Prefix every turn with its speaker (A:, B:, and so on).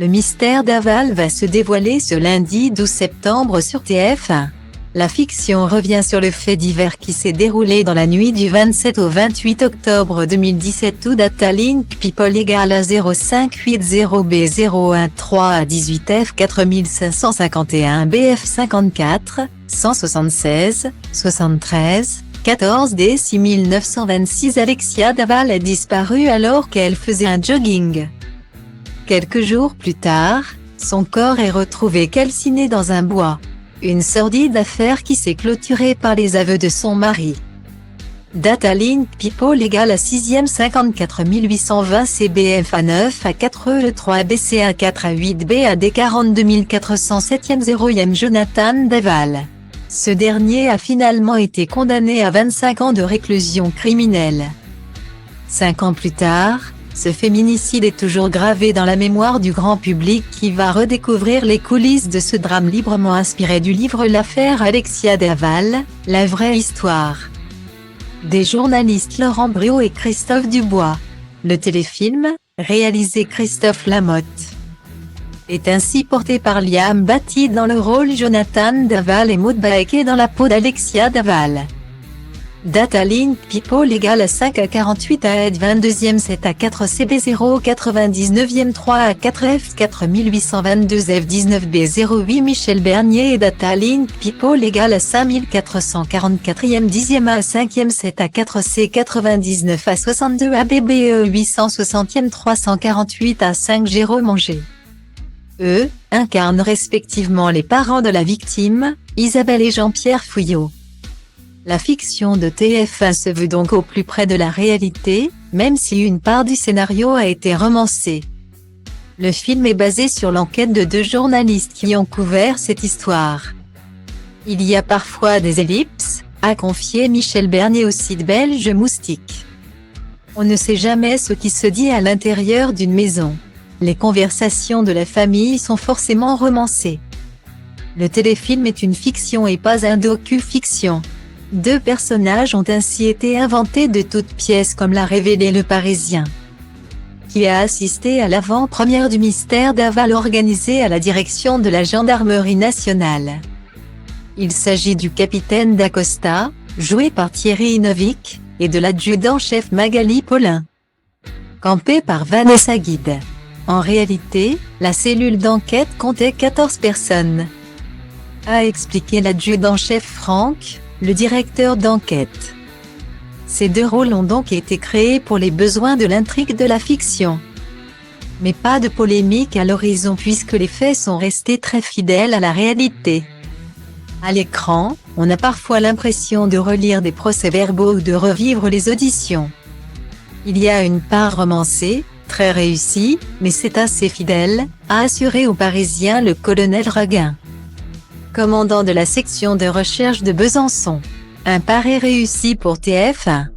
A: Le mystère d'Aval va se dévoiler ce lundi 12 septembre sur TF1. La fiction revient sur le fait divers qui s'est déroulé dans la nuit du 27 au 28 octobre 2017 où Datalink People égale à 0580B013A18F4551 BF54 176 73 14D 6926 Alexia Daval a disparu alors qu'elle faisait un jogging. Quelques jours plus tard, son corps est retrouvé calciné dans un bois. Une sordide affaire qui s'est clôturée par les aveux de son mari. Datalink People égale à 6e 54 820 CBF à 9 à 4 E 3 BC à 4 à 8 B à D 42 407e 0e Jonathan Daval. Ce dernier a finalement été condamné à 25 ans de réclusion criminelle. 5 ans plus tard, ce féminicide est toujours gravé dans la mémoire du grand public qui va redécouvrir les coulisses de ce drame librement inspiré du livre L'affaire Alexia Daval, la vraie histoire. Des journalistes Laurent Briot et Christophe Dubois. Le téléfilm, réalisé Christophe Lamotte, est ainsi porté par Liam Batty dans le rôle Jonathan Daval et Maud Baeke dans la peau d'Alexia Daval. Datalink People égale à 5 à 48 à 22e 7 à 4 CB 0 99e 3 à 4 F 4822 F 19 B 08 Michel Bernier et Datalink People égale à 5444e 10e à 5e 7 à 4 C 99 à 62 A BBE 860e 348 à 5 Jérôme Anger. Eux, incarnent respectivement les parents de la victime, Isabelle et Jean-Pierre Fouillot. La fiction de TF1 se veut donc au plus près de la réalité, même si une part du scénario a été romancée. Le film est basé sur l'enquête de 2 journalistes qui ont couvert cette histoire. Il y a parfois des ellipses, a confié Michel Bernier au site belge Moustique. On ne sait jamais ce qui se dit à l'intérieur d'une maison. Les conversations de la famille sont forcément romancées. Le téléfilm est une fiction et pas un docu-fiction. 2 personnages ont ainsi été inventés de toutes pièces comme l'a révélé Le Parisien, qui a assisté à l'avant-première du mystère d'Aval organisée à la direction de la Gendarmerie nationale. Il s'agit du capitaine d'Acosta, joué par Thierry Novick, et de l'adjudant-chef Magali Paulin, campé par Vanessa Guide. En réalité, la cellule d'enquête comptait 14 personnes, a expliqué l'adjudant-chef Franck, le directeur d'enquête. Ces 2 rôles ont donc été créés pour les besoins de l'intrigue de la fiction. Mais pas de polémique à l'horizon puisque les faits sont restés très fidèles à la réalité. À l'écran, on a parfois l'impression de relire des procès-verbaux ou de revivre les auditions. Il y a une part romancée, très réussie, mais c'est assez fidèle, a assuré aux Parisiens le colonel Raguin, commandant de la section de recherche de Besançon. Un pari réussi pour TF1.